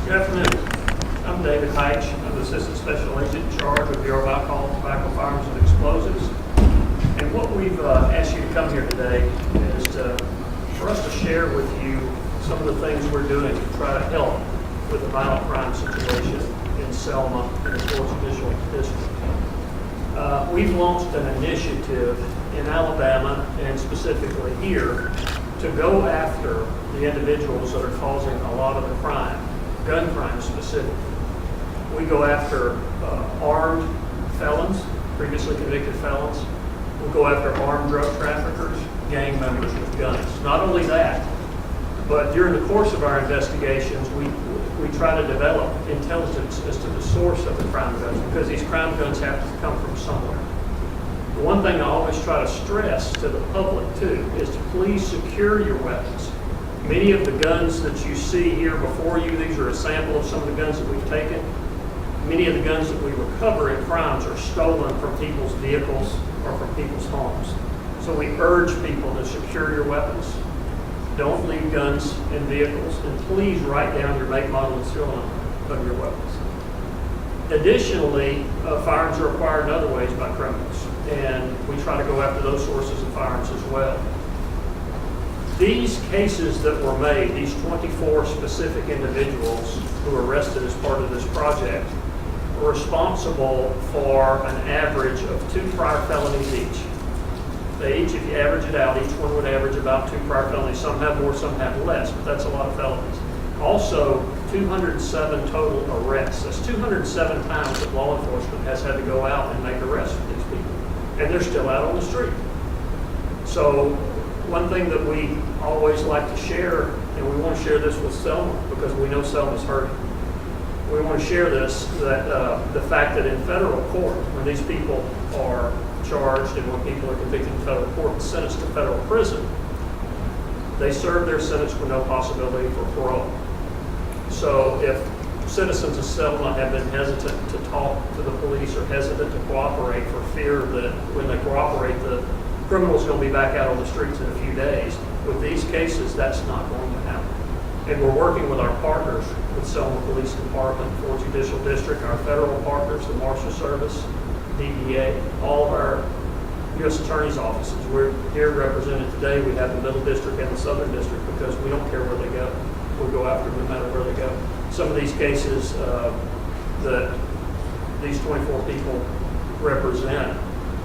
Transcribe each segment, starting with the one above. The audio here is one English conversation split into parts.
Good afternoon. I'm David Heitch. I'm the Assistant Special Agent in charge of the Bureau of Alcohol, Tobacco, Firearms, and Explosives. And what we've asked you to come here today is for us to share with you some of the things we're doing to try to help with the violent crime situation in Selma and the 4th Judicial District. We've launched an initiative in Alabama and specifically here to go after the individuals that are causing a lot of the crime, gun crime specifically. We go after armed felons, previously convicted felons. We go after armed drug traffickers, gang members with guns. Not only that, but during the course of our investigations, we try to develop intelligence as to the source of the crime guns, because these crime guns have to come from somewhere. The one thing I always try to stress to the public too is to please secure your weapons. Many of the guns that you see here before you, these are a sample of some of the guns that we've taken. Many of the guns that we recover in crimes are stolen from people's vehicles or from people's homes. So we urge people to secure your weapons. Don't leave guns in vehicles, and please write down your make, model, and serial number of your weapons. Additionally, firearms are acquired in other ways by criminals, and we try to go after those sources of firearms as well. These cases that were made, these 24 specific individuals who were arrested as part of this project, were responsible for an average of 2 prior felonies each. They each, if you average it out, each one would average about 2 prior felonies. Some have more, some have less, but that's a lot of felonies. Also, 207 total arrests. That's 207 times that law enforcement has had to go out and make arrests for these people. And they're still out on the street. So one thing that we always like to share, and we want to share this with Selma because we know Selma's hurting. We want to share this, that the fact that in federal court, when these people are charged and when people are convicted in federal court and sentenced to federal prison, they serve their sentence with no possibility for parole. So if citizens of Selma have been hesitant to talk to the police or hesitant to cooperate for fear that when they cooperate, the criminal's going to be back out on the streets in a few days, with these cases, that's not going to happen. And we're working with our partners, with Selma Police Department, 4th Judicial District, our federal partners, the Marshal Service, DEA, all of our U.S. Attorney's offices. We're here represented today. We have the Middle District and the Southern District because we don't care where they go. We'll go after them no matter where they go. Some of these cases that these 24 people represent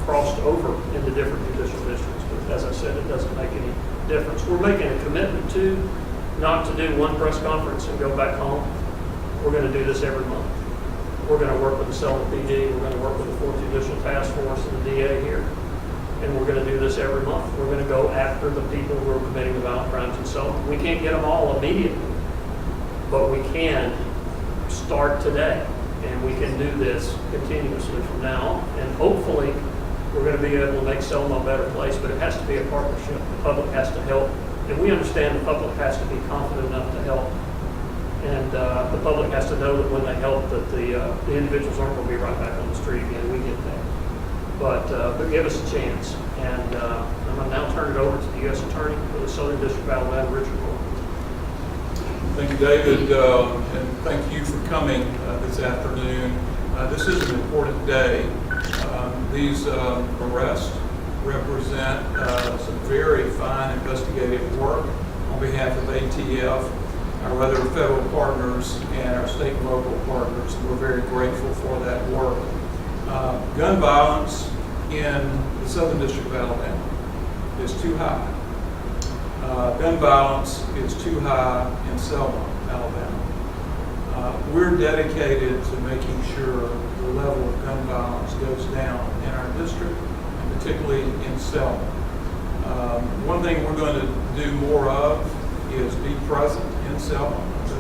crossed over into different judicial districts. But as I said, it doesn't make any difference. We're making a commitment to not to do one press conference and go back home. We're going to do this every month. We're going to work with the Selma PD. We're going to work with the 4th Judicial Task Force and the DA here. And we're going to do this every month. We're going to go after the people who are committing the violent crimes in Selma. We can't get them all immediately, but we can start today. And we can do this continuously from now on. And hopefully, we're going to be able to make Selma a better place, but it has to be a partnership. The public has to help. And we understand the public has to be confident enough to help. And the public has to know that when they help that the individuals aren't going to be right back on the street again. We get that. But give us a chance. And I'm going to now turn it over to the U.S. Attorney for the Southern District of Alabama, Richard Moore. Thank you, David, and thank you for coming this afternoon. This is an important day. These arrests represent some very fine investigative work on behalf of ATF, our other federal partners, and our state and local partners. We're very grateful for that work. Gun violence in the Southern District of Alabama is too high. Gun violence is too high in Selma, Alabama. We're dedicated to making sure the level of gun violence goes down in our district, and particularly in Selma. One thing we're going to do more of is be present in Selma,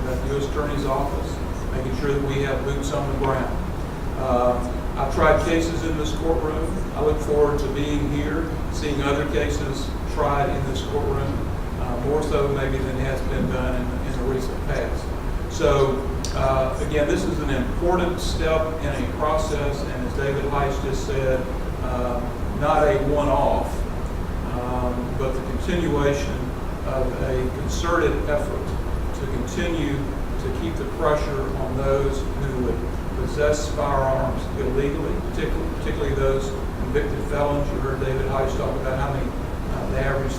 at the U.S. Attorney's Office, making sure that we have boots on the ground. I've tried cases in this courtroom. I look forward to being here, seeing other cases tried in this courtroom, more so maybe than has been done in the recent past. So again, this is an important step in a process, and as David Heiss just said, not a one-off, but the continuation of a concerted effort to continue to keep the pressure on those who would possess firearms illegally, particularly those convicted felons. You heard David Heiss talk about how many the average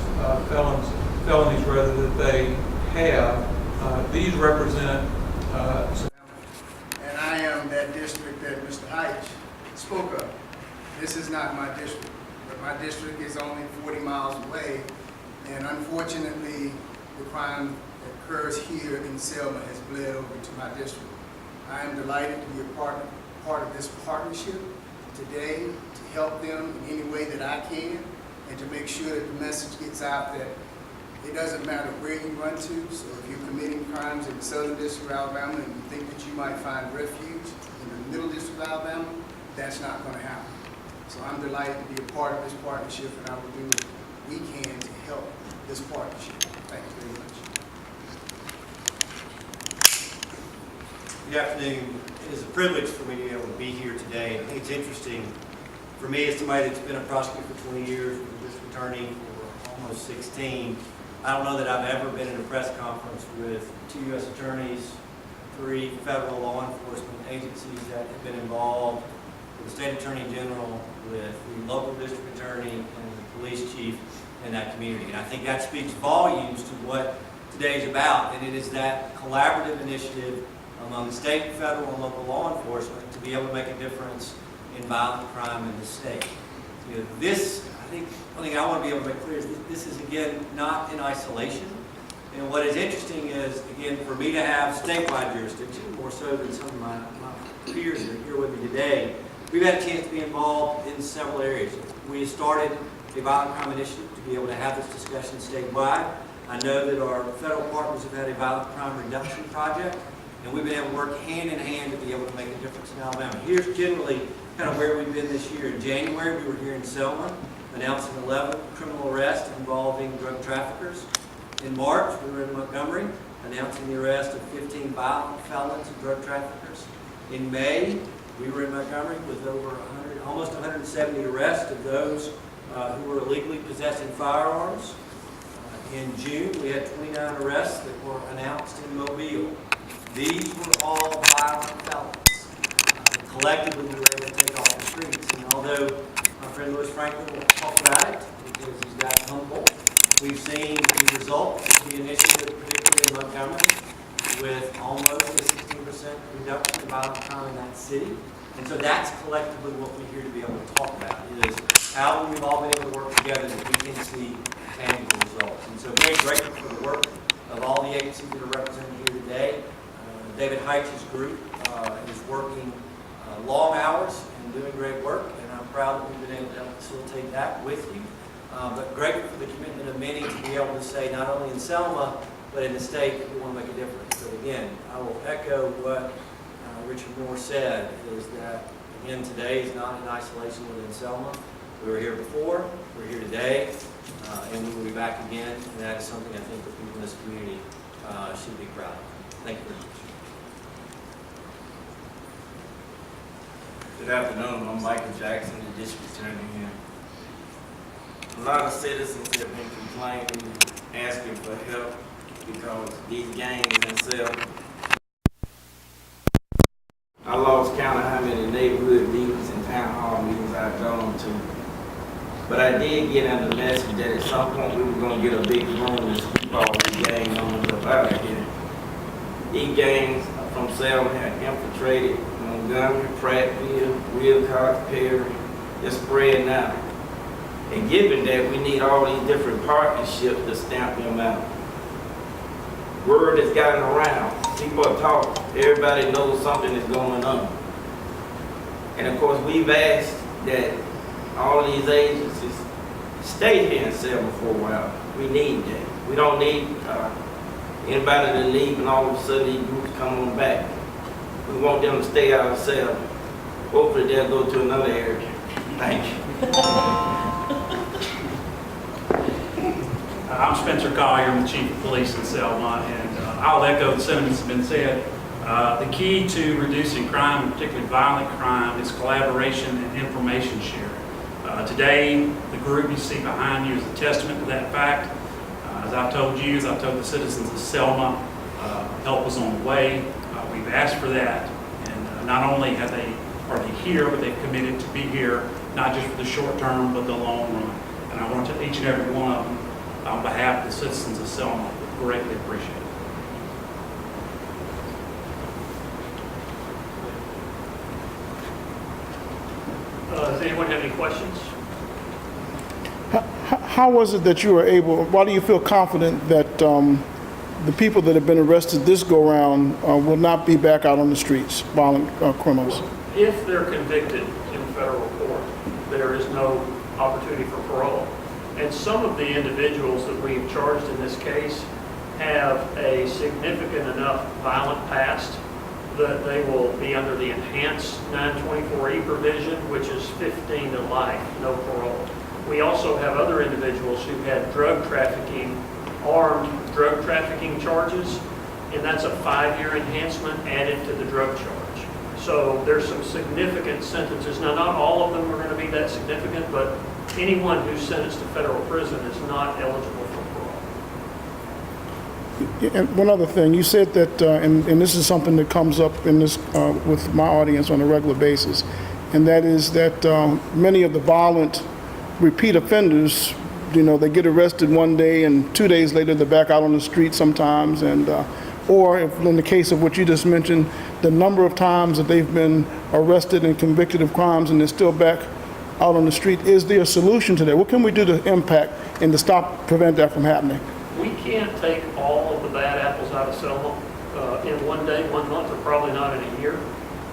felonies rather that they have. These represent and I am that district that Mr. Heiss spoke of. This is not my district, but my district is only 40 miles away, and unfortunately, the crime that occurs here in Selma has bled over to my district. I am delighted to be a part of this partnership today to help them in any way that I can, and to make sure that the message gets out that it doesn't matter where you run to. So if you're committing crimes in the Southern District of Alabama and you think that you might find refuge in the Middle District of Alabama, that's not going to happen. So I'm delighted to be a part of this partnership, and I will do what we can to help this partnership. Thank you very much. Good afternoon. It is a privilege for me to be able to be here today. I think it's interesting for me as somebody that's been a prosecutor for 20 years, with a district attorney for almost 16. I don't know that I've ever been in a press conference with 2 U.S. attorneys, 3 federal law enforcement agencies that have been involved, with the state attorney general, with the local district attorney, and the police chief in that community. And I think that speaks volumes to what today is about, and it is that collaborative initiative among state, federal, and local law enforcement to be able to make a difference in violent crime in the state. You know, this, I think, one thing I want to be able to make clear is that this is, again, not in isolation. And what is interesting is, again, for me to have statewide jurisdiction, more so than some of my peers that are here with me today, we've had a chance to be involved in several areas. We started a violent crime initiative to be able to have this discussion statewide. I know that our federal partners have had a violent crime reduction project, and we've been able to work hand in hand to be able to make a difference in Alabama. Here's generally kind of where we've been this year. In January, we were here in Selma, announcing 11 criminal arrests involving drug traffickers. In March, we were in Montgomery, announcing the arrest of 15 violent felons and drug traffickers. In May, we were in Montgomery with over almost 170 arrests of those who were illegally possessing firearms. In June, we had 29 arrests that were announced in Mobile. These were all violent felons. Collectively, we were able to take off the streets. And although my friend Louis Franklin will talk about it because he's that humble, we've seen the results of the initiative, particularly in Montgomery, with almost a 16% reduction in violent crime in that city. And so that's collectively what we're here to be able to talk about, is how we've all been able to work together that we can see tangible results. And so very grateful for the work of all the agencies that are represented here today. David Heitz's group is working long hours and doing great work, and I'm proud that we've been able to help facilitate that with you. But grateful for the commitment of many to be able to say, not only in Selma, but in the state, that we want to make a difference. So again, I will echo what Richard Moore said, is that, again, today is not in isolation within Selma. We were here before, we're here today, and we will be back again, and that is something I think that people in this community should be proud of. Thank you very much. Good afternoon, I'm Michael Jackson, the district attorney here. A lot of citizens have been complaining and asking for help because these gangs in Selma. I lost count of how many neighborhood meetings and town hall meetings I've gone to. But I did get on the message that at some point we were going to get a big room and sweep all these gang owners up out of here. These gangs from Selma have infiltrated Montgomery, Prattville, Wilcox, Perry. They're spreading out. And given that we need all these different partnerships to stamp them out, word has gotten around. People are talking. Everybody knows something is going on. And of course, we've asked that all these agencies stay here in Selma for a while. We need that. We don't need anybody to leave and all of a sudden these groups come on back. We want them to stay out of Selma. Hopefully they'll go to another area. Thank you. I'm Spencer Collier, I'm the Chief of Police in Selma, and I'll echo the sentiments that have been said. The key to reducing crime, particularly violent crime, is collaboration and information sharing. Today, the group you see behind you is a testament to that fact. As I've told you, as I've told the citizens of Selma, Help was on the way. We've asked for that. And not only are they here, but they've committed to be here, not just for the short term, but the long run. And I want to each and every one of them, on behalf of the citizens of Selma, greatly appreciate it. Does anyone have any questions? How was it that you were able, why do you feel confident that the people that have been arrested this go-round will not be back out on the streets, violent criminals? If they're convicted in federal court, there is no opportunity for parole. And some of the individuals that we've charged in this case have a significant enough violent past that they will be under the enhanced 924E provision, which is 15 to life, no parole. We also have other individuals who had drug trafficking, armed drug trafficking charges, and that's a 5-year enhancement added to the drug charge. So there's some significant sentences. Now, not all of them are going to be that significant, but anyone who's sentenced to federal prison is not eligible for parole. And one other thing, you said that, and this is something that comes up in this with my audience on a regular basis, and that is that many of the violent repeat offenders, they get arrested one day and 2 days later they're back out on the street sometimes, and or if in the case of what you just mentioned, the number of times that they've been arrested and convicted of crimes and they're still back out on the street. Is there a solution to that? What can we do to impact and to prevent that from happening? We can't take all of the bad apples out of Selma in one day, 1 month, or probably not in a year.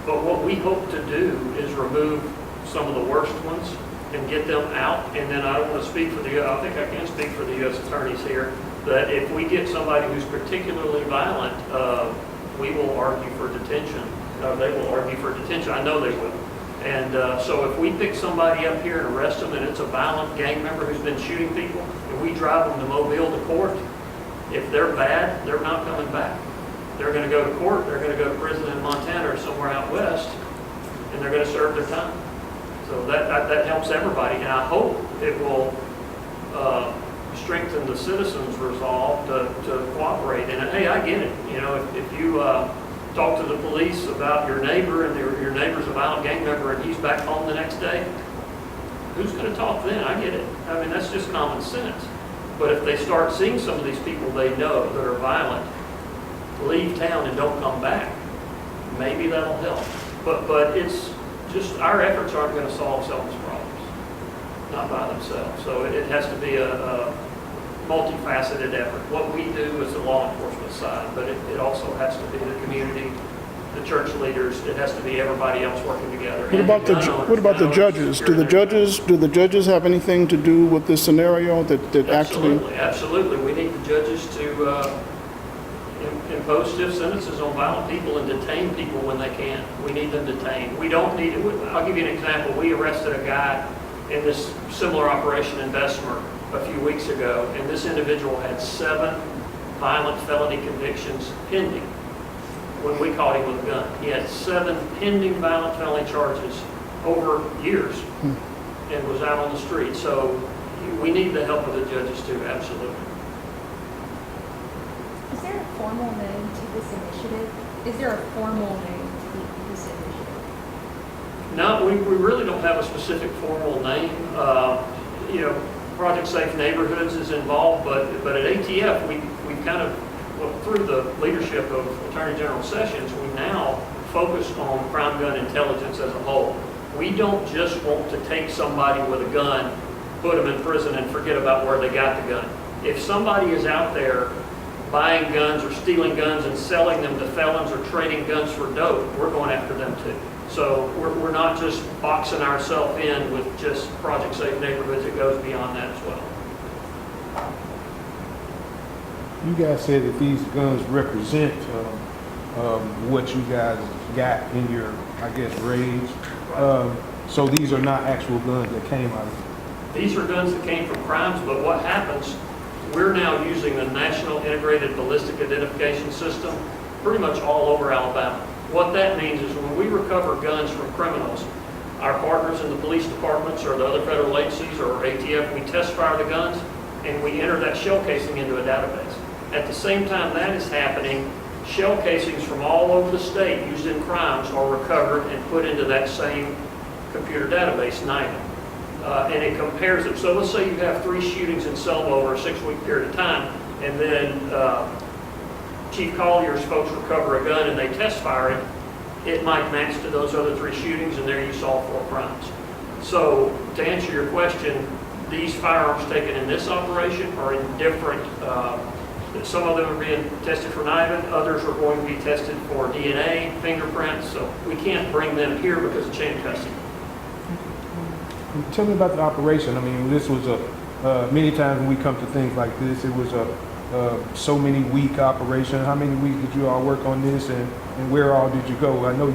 But what we hope to do is remove some of the worst ones and get them out. And then I don't want to speak for I think I can speak for the U.S. attorneys here, that if we get somebody who's particularly violent, we will argue for detention. They will argue for detention. I know they will. And so if we pick somebody up here and arrest them and it's a violent gang member who's been shooting people, and we drive them to Mobile to court, if they're bad, they're not coming back. They're going to go to court, they're going to go to prison in Montana or somewhere out west, and they're going to serve their time. So that helps everybody, and I hope it will strengthen the citizens' resolve to cooperate. And hey, I get it. If you talk to the police about your neighbor and your neighbor's a violent gang member and he's back home the next day, who's going to talk then? I get it. I mean, that's just common sense. But if they start seeing some of these people they know that are violent leave town and don't come back, maybe that'll help. But it's just, our efforts aren't going to solve Selma's problems, not by themselves. So it has to be a multifaceted effort. What we do is the law enforcement side, but it also has to be the community, the church leaders. It has to be everybody else working together. What about the judges? Do the judges have anything to do with this scenario that actually? Absolutely. We need the judges to impose stiff sentences on violent people and detain people when they can. We need them detained. We don't need it. I'll give you an example. We arrested a guy in this similar operation in Bessemer a few weeks ago, and this individual had 7 violent felony convictions pending when we caught him with a gun. He had 7 pending violent felony charges over years and was out on the street. So we need the help of the judges too, absolutely. Is there a formal name to this initiative? Is there a formal name to this initiative? No, we really don't have a specific formal name. Project Safe Neighborhoods is involved, but at ATF, we kind of, through the leadership of Attorney General Sessions, we now focus on crime gun intelligence as a whole. We don't just want to take somebody with a gun, put them in prison, and forget about where they got the gun. If somebody is out there buying guns or stealing guns and selling them to felons or trading guns for dope, we're going after them too. So we're not just boxing ourselves in with just Project Safe Neighborhoods. It goes beyond that as well. You guys said that these guns represent what you guys got in your, I guess, raids. So these are not actual guns that came out of it. These are guns that came from crimes, but what happens, we're now using the National Integrated Ballistic Identification System pretty much all over Alabama. What that means is when we recover guns from criminals, our partners in the police departments or the other federal agencies or ATF, we test fire the guns and we enter that shell casing into a database. At the same time that is happening, shell casings from all over the state used in crimes are recovered and put into that same computer database, NIDA. And it compares them. So let's say you have 3 shootings in Selma over a 6-week period of time, and then Chief Collier's folks recover a gun and they test fire it, it might match to those other 3 shootings, and there you solve 4 crimes. So to answer your question, these firearms taken in this operation are in different, some of them are being tested for NIDA, others are going to be tested for DNA, fingerprints, so we can't bring them here because of chain of custody. Tell me about the operation. I mean, this was many times when we come to things like this, it was so many week operation. How many weeks did you all work on this, and where all did you go? I know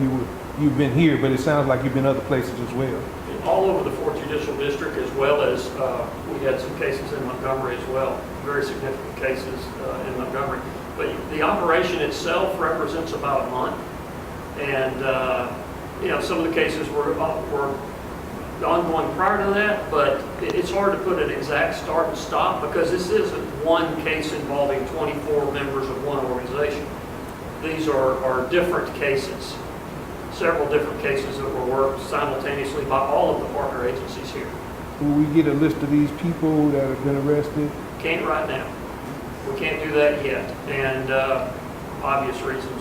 you've been here, but it sounds like you've been other places as well. All over the 4th Judicial District, as well as we had some cases in Montgomery as well, very significant cases in Montgomery. But the operation itself represents about a month, and some of the cases were ongoing prior to that, but it's hard to put an exact start and stop because this isn't one case involving 24 members of one organization. These are different cases, several different cases that were worked simultaneously by all of the partner agencies here. Will we get a list of these people that have been arrested? Can't right now. We can't do that yet, and obvious reasons.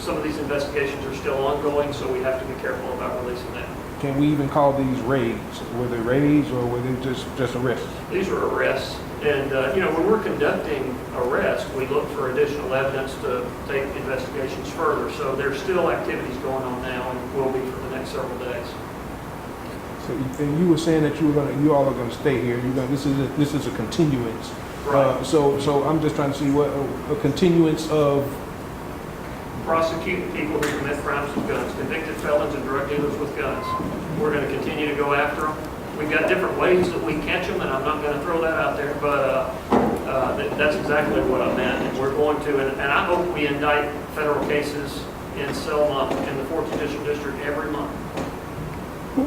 Some of these investigations are still ongoing, so we have to be careful about releasing that. Can we even call these raids? Were they raids or were they just arrests? These were arrests, and when we're conducting arrests, we look for additional evidence to take investigations further. So there's still activities going on now, and will be for the next several days. So, and you were saying that you all are gonna stay here. This is a continuance. Right. So I'm just trying to see what a continuance of. Prosecuting people who commit crimes with guns, convicted felons and drug dealers with guns. We're going to continue to go after them. We've got different ways that we catch them, and I'm not going to throw that out there, but that's exactly what I meant. And we're going to, and I hope we indict federal cases in Selma in the 4th Judicial District every month.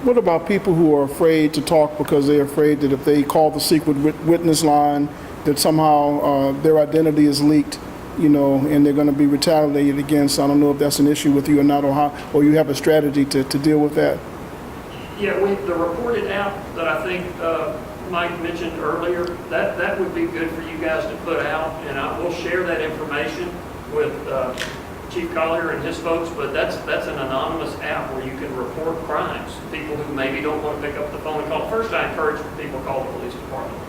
What about people who are afraid to talk because they're afraid that if they call the secret witness line, that somehow their identity is leaked, and they're going to be retaliated against? I don't know if that's an issue with you or not, or you have a strategy to deal with that. Yeah, the reported app that I think Mike mentioned earlier, that would be good for you guys to put out, and I will share that information with Chief Collier and his folks, but that's an anonymous app where you can report crimes. People who maybe don't want to pick up the phone and call. First, I encourage people to call the police department.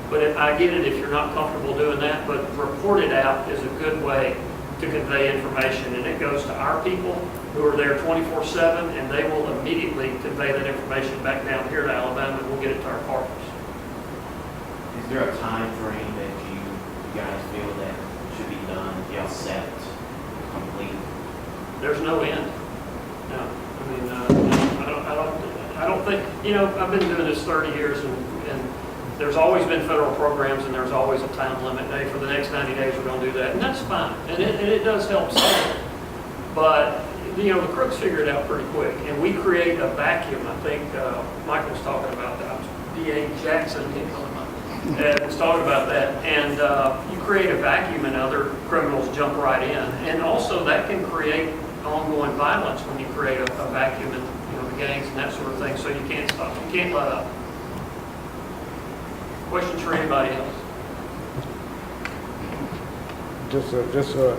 But I get it if you're not comfortable doing that, but reported app is a good way to convey information, and it goes to our people who are there 24/7, and they will immediately convey that information back down here to Alabama, and we'll get it to our partners. Is there a time frame that you guys feel that should be done? Y'all set complete? There's no end. No, I mean, I don't think. I've been doing this 30 years, and there's always been federal programs, and there's always a time limit. Hey, for the next 90 days, we're going to do that, and that's fine, and it does help some. But the crooks figure it out pretty quick, and we create a vacuum. I think Michael was talking about that. D.A. Jackson, was talking about that, and you create a vacuum, and other criminals jump right in, and also that can create ongoing violence when you create a vacuum in the gangs and that sort of thing. So you can't stop. You can't let up. Questions for anybody else? Just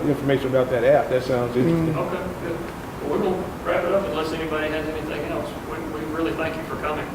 information about that app. That sounds interesting. Okay, good. Well, we're going to wrap it up unless anybody has anything else. We really thank you for coming.